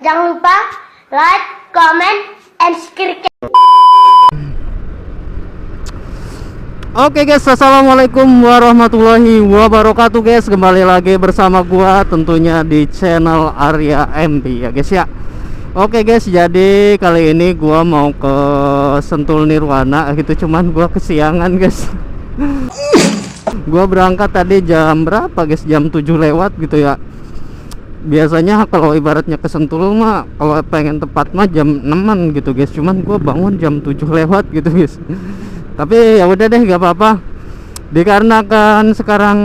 Jangan lupa like, comment, and subscribe. Oke guys, assalamualaikum warahmatullahi wabarakatuh guys. Kembali lagi bersama gua tentunya di channel Arya MP ya guys ya. Oke guys, jadi kali ini gua mau ke Sentul Nirwana gitu, cuman gua kesiangan guys. Gua berangkat tadi jam berapa guys? Jam 7 lewat gitu ya. Biasanya kalau ibaratnya ke Sentul mah kalau pengen tepat mah jam 6-an gitu guys, cuman gua bangun jam 7 lewat gitu guys. Tapi ya udah deh, gak apa-apa. Dikarenakan sekarang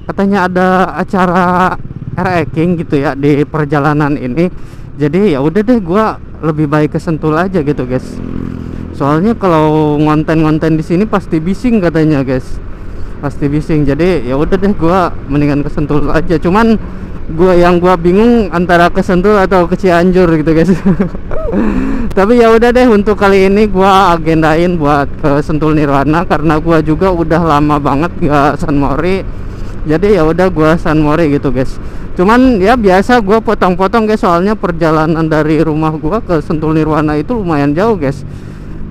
katanya ada acara R-King gitu ya di perjalanan ini. Jadi ya udah deh, gua lebih baik ke Sentul aja gitu, guys. Soalnya kalau ngonten-ngonten di sini pasti bising katanya, guys. Pasti bising. Jadi ya udah deh, gua mendingan ke Sentul aja. Cuman gua bingung antara ke Sentul atau ke Cianjur gitu, guys. Tapi ya udah deh, untuk kali ini gua agendain buat ke Sentul Nirwana karena gua juga udah lama banget gak San Mori. Jadi ya udah gua San Mori gitu guys. Cuman ya biasa gua potong-potong guys, soalnya perjalanan dari rumah gua ke Sentul Nirwana itu lumayan jauh guys.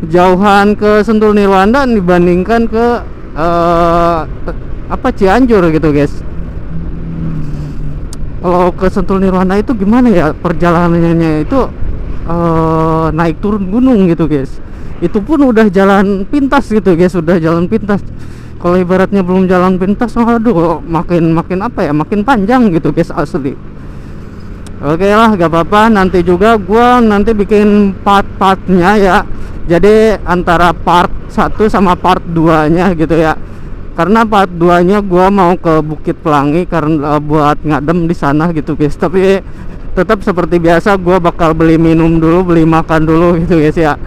Jauhan ke Sentul Nirwana dibandingkan ke Cianjur gitu guys. Kalau ke Sentul Nirwana itu gimana ya perjalanannya itu, naik turun gunung gitu guys. Itu pun udah jalan pintas gitu guys, udah jalan pintas. Kalau ibaratnya belum jalan pintas, aduh makin apa ya, makin panjang gitu guys asli. Oke lah, gak apa-apa, nanti juga gua nanti bikin part-partnya ya. Jadi antara part 1 sama part 2 nya gitu ya. Karena part 2 nya gua mau ke Bukit Pelangi karena buat ngadem di sana gitu guys. Tapi tetap seperti biasa gua bakal beli minum dulu, beli makan dulu gitu guys ya.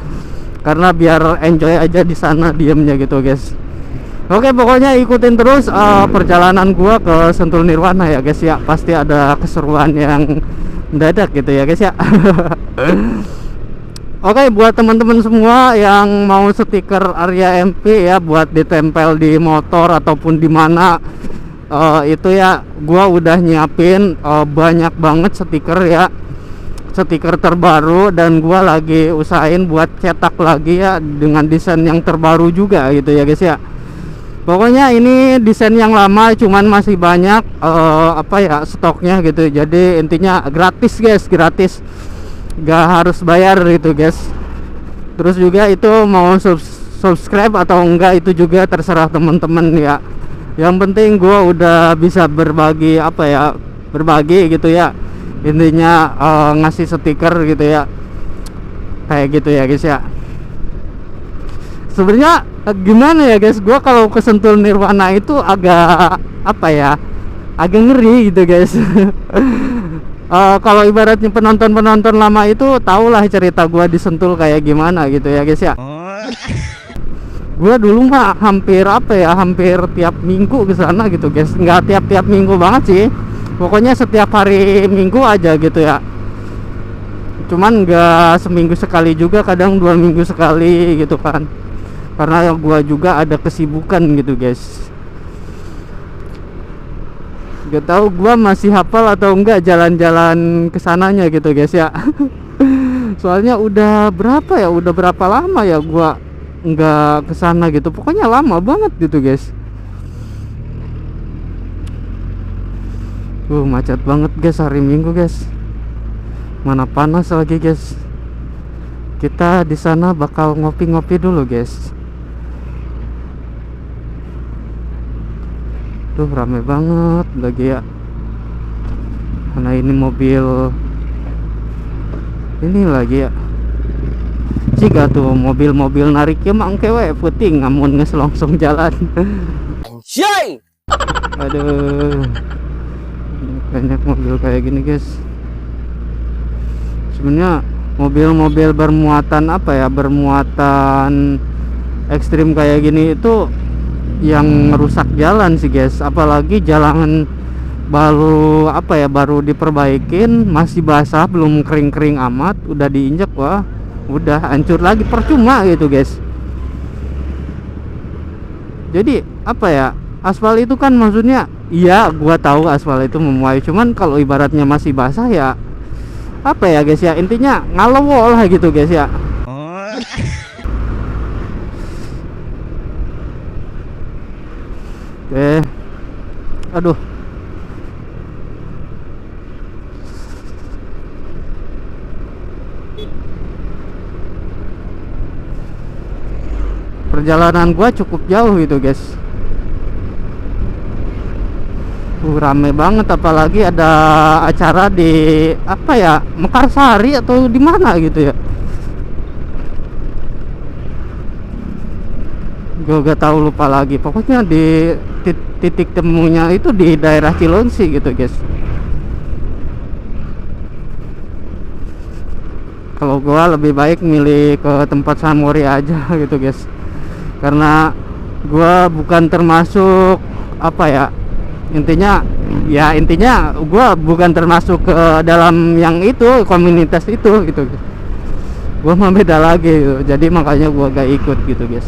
Karena biar enjoy aja di sana diemnya gitu guys. Oke, pokoknya ikutin terus perjalanan gua ke Sentul Nirwana ya guys ya. Pasti ada keseruan yang mendadak gitu ya guys ya. Oke, buat teman-teman semua yang mau stiker Arya MP ya buat ditempel di motor ataupun di mana, itu ya gua udah nyiapin banyak banget stiker ya, stiker terbaru, dan gua lagi usahain buat cetak lagi ya dengan desain yang terbaru juga gitu ya guys ya. Pokoknya ini desain yang lama cuman masih banyak stoknya gitu. Jadi intinya gratis guys, gratis, gak harus bayar gitu guys. Terus juga itu mau subscribe atau enggak itu juga terserah teman-teman ya. Yang penting gua udah bisa berbagi berbagi gitu ya. Intinya ngasih stiker gitu ya, kayak gitu ya guys ya. Sebenarnya gimana ya guys, gua kalau ke Sentul Nirwana itu agak agak ngeri gitu guys. Kalau ibaratnya penonton lama itu tahulah cerita gua di Sentul kayak gimana gitu ya guys ya. Gua dulu mah hampir tiap minggu ke sana gitu guys. Nggak tiap minggu banget sih, pokoknya setiap hari Minggu aja gitu ya. Cuman nggak seminggu sekali juga, kadang 2 minggu sekali gitu kan, karena gua juga ada kesibukan gitu guys. Gak tahu gua masih hafal atau enggak jalan-jalan kesananya gitu guys ya. Soalnya udah berapa lama ya gua nggak kesana gitu, pokoknya lama banget gitu guys. Macet banget guys hari Minggu guys, mana panas lagi guys. Kita di sana bakal ngopi-ngopi dulu guys. Tuh rame banget lagi ya, karena ini mobil ini lagi ya. Jika tuh mobil-mobil nariknya mangke we puting ngamun ngeselongsong jalan. Anjay. Aduh, banyak mobil kayak gini guys. Sebenarnya mobil-mobil bermuatan bermuatan ekstrim kayak gini itu yang merusak jalan sih guys. Apalagi jalan baru diperbaikin, masih basah, belum kering-kering amat, udah diinjak, wah udah hancur lagi, percuma gitu guys. Jadi aspal itu kan maksudnya, iya gua tahu aspal itu memuai, cuman kalau ibaratnya masih basah ya apa ya guys ya, intinya ngalowo lah gitu guys ya. Oke, aduh, perjalanan gua cukup jauh itu guys. Rame banget, apalagi ada acara di apa ya, Mekarsari atau di mana gitu ya. Gue gak tahu, lupa lagi. Pokoknya di titik temunya itu di daerah Cilengsi gitu guys. Kalau gua lebih baik milih ke tempat Samori aja gitu guys, karena gua bukan termasuk apa ya, intinya gua bukan termasuk ke dalam yang itu, komunitas itu gitu. Gua mah beda lagi gitu. Jadi makanya gua gak ikut gitu guys.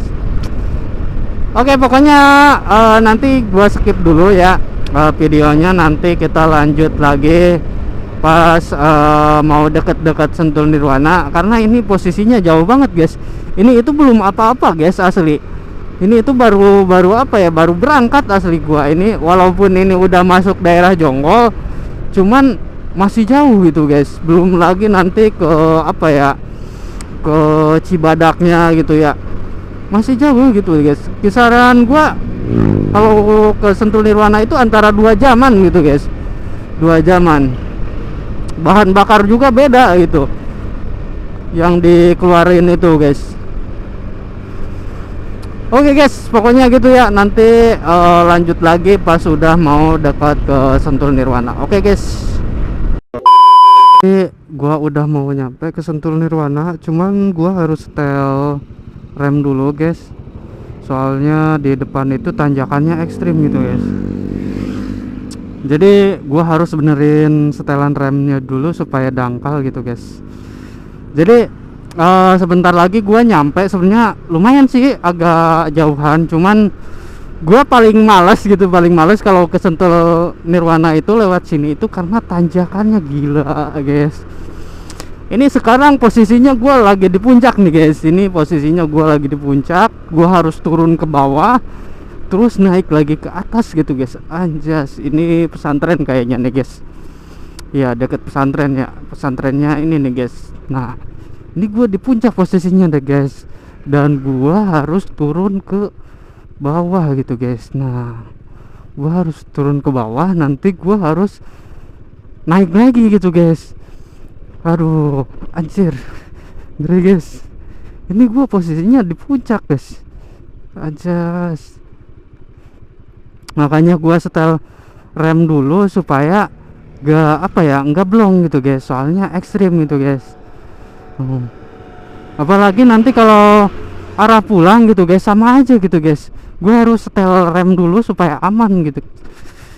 Oke, pokoknya nanti gua skip dulu ya videonya, nanti kita lanjut lagi pas mau deket-deket Sentul Nirwana, karena ini posisinya jauh banget guys. Ini itu belum apa-apa guys, asli. Ini itu baru apa ya, baru berangkat asli gua ini, walaupun ini udah masuk daerah Jonggol, cuman masih jauh gitu guys. Belum lagi nanti ke apa ya, ke Cibadaknya gitu ya, masih jauh gitu guys. Kisaran gua kalau ke Sentul Nirwana itu antara 2 jaman gitu guys, 2 jaman. Bahan bakar juga beda gitu yang dikeluarin itu guys. Oke guys, pokoknya gitu ya. Nanti lanjut lagi pas sudah mau dekat ke Sentul Nirwana. Oke guys, gua udah mau nyampe ke Sentul Nirwana, cuman gua harus setel rem dulu guys, soalnya di depan itu tanjakannya ekstrim gitu guys. Jadi gua harus benerin setelan remnya dulu supaya dangkal gitu guys. Jadi sebentar lagi gua nyampe. Sebenarnya lumayan sih, agak jauhan, cuman gua paling males gitu, paling males kalau ke Sentul Nirwana itu lewat sini itu karena tanjakannya gila guys. Ini sekarang posisinya gua lagi di puncak nih guys. Ini posisinya gua lagi di puncak, gua harus turun ke bawah terus naik lagi ke atas gitu guys. Anjas, ini pesantren kayaknya nih guys. Ya, deket pesantren ya, pesantrennya ini nih guys. Nah, ini gue di puncak posisinya deh guys, dan gua harus turun ke bawah gitu guys. Nah, gua harus turun ke bawah, nanti gua harus naik lagi gitu guys. Aduh, anjir, ngeri guys. Ini gua posisinya di puncak guys. Anjas, makanya gua setel rem dulu supaya gak apa ya, nggak blong gitu guys, soalnya ekstrim gitu guys. Apalagi nanti kalau arah pulang gitu guys, sama aja gitu guys. Gue harus setel rem dulu supaya aman gitu,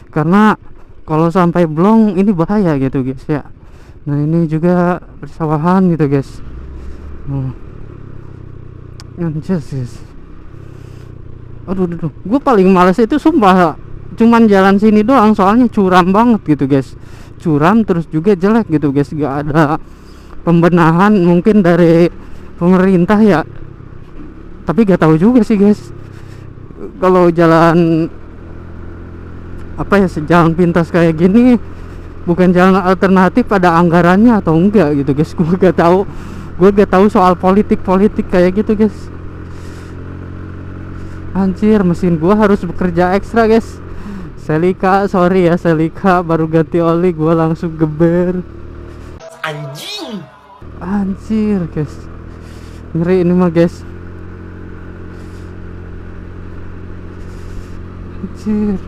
karena kalau sampai blong ini bahaya gitu guys ya. Nah, ini juga persawahan gitu guys. Anjir guys. Aduh, gue paling males itu sumpah cuman jalan sini doang, soalnya curam banget gitu guys. Curam terus juga jelek gitu guys, gak ada pembenahan mungkin dari pemerintah ya, tapi gak tahu juga sih guys kalau jalan apa ya, sejalan pintas kayak gini bukan jalan alternatif, ada anggarannya atau enggak gitu guys. Gue gak tahu soal politik kayak gitu guys. Anjir, mesin gua harus bekerja ekstra guys. Selika, sorry ya Selika, baru ganti oli gua langsung geber. Anjir guys, ngeri ini mah guys. Anjir,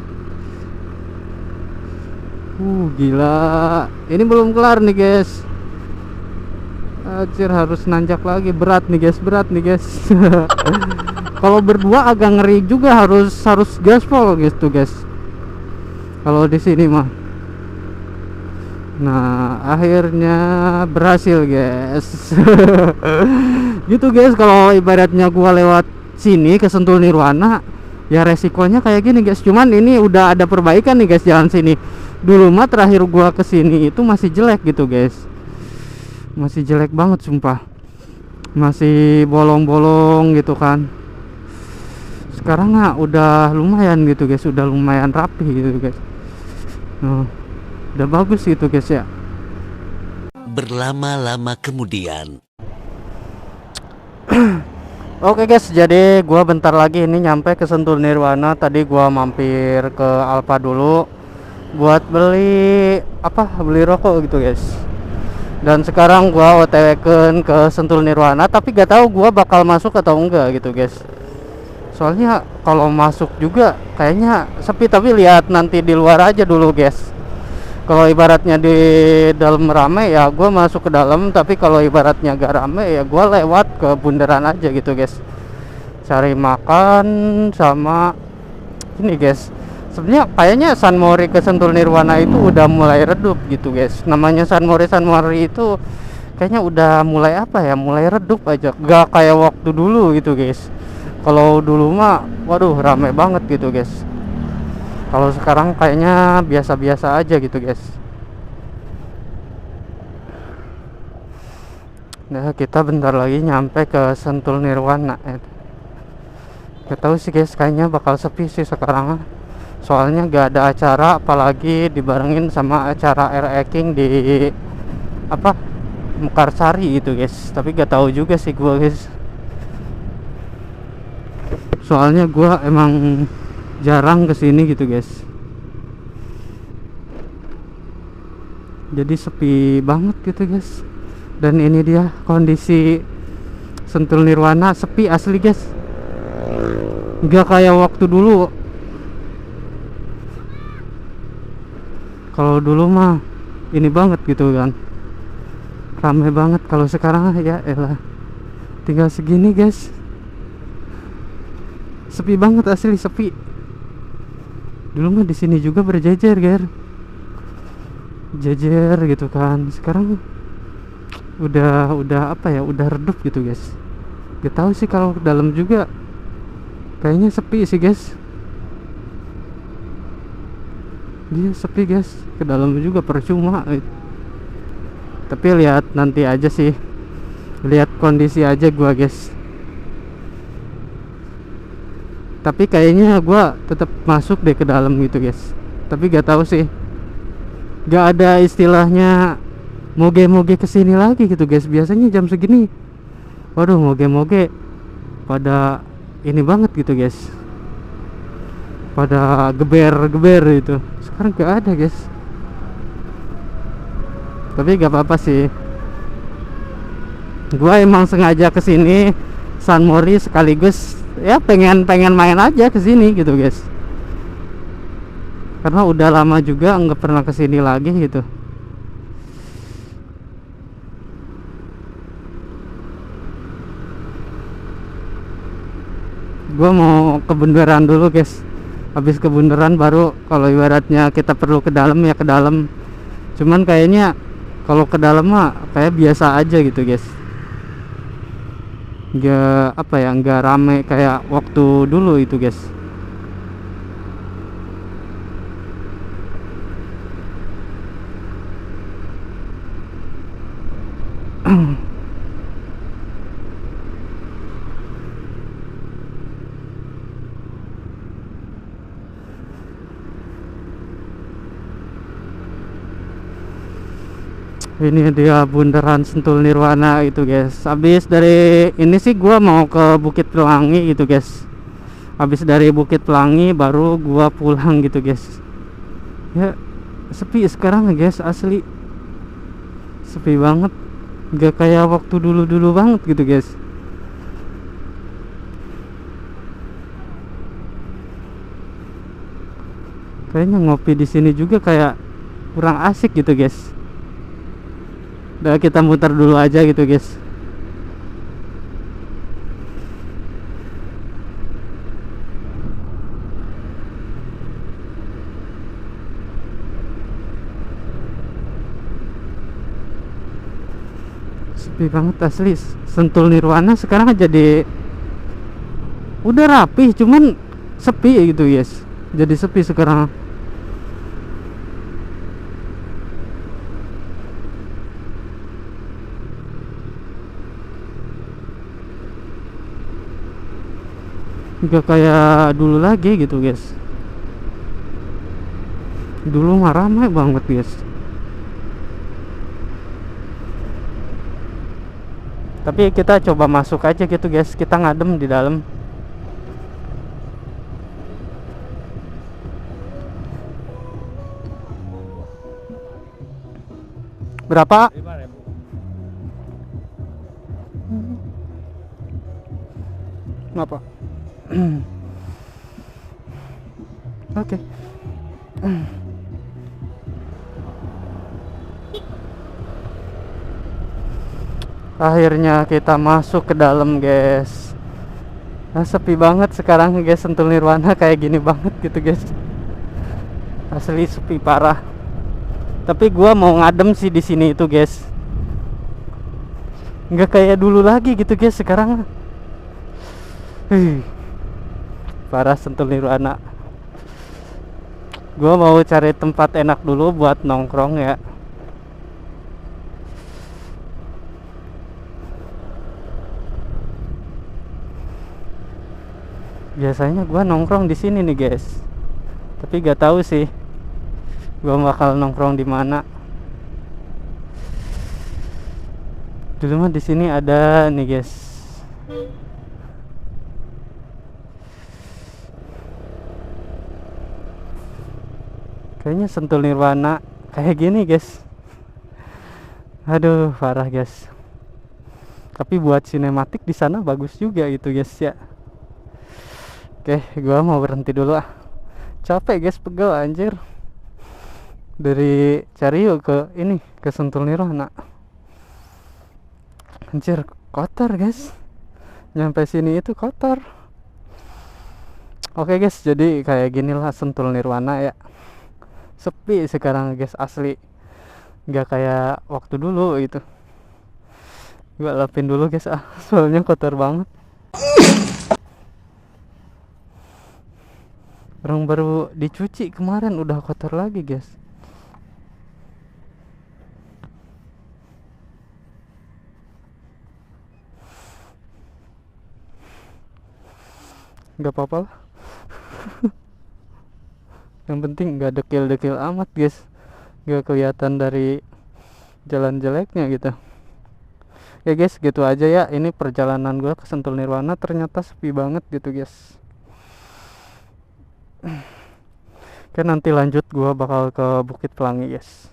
gila, ini belum kelar nih guys. Anjir, harus nanjak lagi, berat nih guys. Kalau berdua agak ngeri juga, harus gaspol gitu guys kalau di sini mah. Nah, akhirnya berhasil guys. Gitu guys, kalau ibaratnya gua lewat sini ke Sentul Nirwana ya resikonya kayak gini guys. Cuman ini udah ada perbaikan nih guys jalan sini. Dulu mah terakhir gua kesini itu masih jelek gitu guys. masih jelek banget sumpah, masih bolong-bolong gitu kan. Sekarang udah lumayan gitu guys, udah lumayan rapi gitu guys. Udah bagus gitu guys ya. Berlama-lama kemudian. Oke guys, jadi gua bentar lagi ini nyampe ke Sentul Nirwana. Tadi gua mampir ke Alfa dulu buat beli beli rokok gitu guys. Dan sekarang gua OTW ke Sentul Nirwana, tapi gak tahu gua bakal masuk atau enggak gitu guys. Soalnya kalau masuk juga kayaknya sepi, tapi lihat nanti di luar aja dulu guys. Kalau ibaratnya di dalam rame ya gue masuk ke dalam, tapi kalau ibaratnya gak rame ya gue lewat ke bundaran aja gitu guys, cari makan sama ini guys. Sebenarnya kayaknya San Mori ke Sentul Nirwana itu udah mulai redup gitu guys. Namanya San Mori itu kayaknya udah mulai mulai redup aja, gak kayak waktu dulu gitu guys. Kalau dulu mah waduh rame banget gitu guys. Kalau sekarang kayaknya biasa-biasa aja gitu guys. Nah, kita bentar lagi nyampe ke Sentul Nirwana. Gak tahu sih guys, kayaknya bakal sepi sih sekarang. Soalnya gak ada acara, apalagi dibarengin sama acara King di Mekarsari gitu guys. Tapi gak tahu juga sih gua guys. Soalnya gua emang jarang kesini gitu guys, jadi sepi banget gitu guys. Dan ini dia kondisi Sentul Nirwana, sepi asli guys, nggak kayak waktu dulu. Kalau dulu mah ini banget gitu kan, rame banget. Kalau sekarang ya elah, tinggal segini guys, sepi banget asli, sepi. Dulu mah di sini juga berjejer jejer gitu kan. Sekarang udah udah redup gitu guys. Gak tahu sih kalau ke dalam juga kayaknya sepi sih guys. Dia sepi guys, ke dalam juga percuma. Tapi lihat nanti aja sih, lihat kondisi aja gua guys. Tapi kayaknya gua tetap masuk deh ke dalam gitu guys. Tapi gak tahu sih, gak ada istilahnya moge-moge kesini lagi gitu guys. Biasanya jam segini waduh moge-moge pada ini banget gitu guys, pada geber itu. Sekarang gak ada guys. Tapi gak apa-apa sih, gua emang sengaja kesini San Mori sekaligus ya pengen main aja ke sini gitu guys, karena udah lama juga nggak pernah kesini lagi gitu. Gua mau ke bundaran dulu guys, habis ke bundaran baru kalau ibaratnya kita perlu ke dalam ya ke dalam. Cuman kayaknya kalau ke dalam mah kayak biasa aja gitu guys, nggak rame kayak waktu dulu itu guys. Ini dia bundaran Sentul Nirwana itu guys. Habis dari ini sih gua mau ke Bukit Pelangi gitu guys. Habis dari Bukit Pelangi baru gua pulang gitu guys. Ya sepi sekarang guys, asli sepi banget, gak kayak waktu dulu banget gitu guys. Kayaknya ngopi di sini juga kayak kurang asik gitu guys. Udah kita muter dulu aja gitu guys. Sepi banget asli. Sentul Nirwana sekarang jadi udah rapi, cuman sepi gitu guys. Jadi sepi sekarang. Gak kayak dulu lagi gitu guys. Dulu mah ramai banget guys. Tapi kita coba masuk aja gitu guys. Kita ngadem di dalam. Berapa? 5.000. Ngapa? Oke. Akhirnya kita masuk ke dalam guys. Nah, sepi banget sekarang guys. Sentul Nirwana kayak gini banget gitu guys. Asli sepi parah. Tapi gua mau ngadem sih di sini itu guys. Nggak kayak dulu lagi gitu guys sekarang. Parah Sentul Nirwana. Gua mau cari tempat enak dulu buat nongkrong ya. Biasanya gua nongkrong di sini nih guys. Tapi gak tahu sih gua bakal nongkrong di mana. Dulu mah di sini ada nih guys. Kayaknya Sentul Nirwana kayak gini guys. Aduh parah guys. Tapi buat sinematik di sana bagus juga gitu guys ya. Oke, gua mau berhenti dulu ah. Capek guys, pegel anjir. Dari Cario ke ini ke Sentul Nirwana. Anjir, kotor guys. Nyampe sini itu kotor. Oke guys, jadi kayak ginilah Sentul Nirwana ya. Sepi sekarang guys, asli. Nggak kayak waktu dulu gitu. Gua lapin dulu guys ah, soalnya kotor banget. Orang baru dicuci kemarin udah kotor lagi guys. Gak apa-apa lah. Yang penting gak dekil-dekil amat guys. Gak kelihatan dari jalan jeleknya gitu. Ya guys, gitu aja ya. Ini perjalanan gue ke Sentul Nirwana. Ternyata sepi banget gitu guys. Oke, nanti lanjut gue bakal ke Bukit Pelangi guys.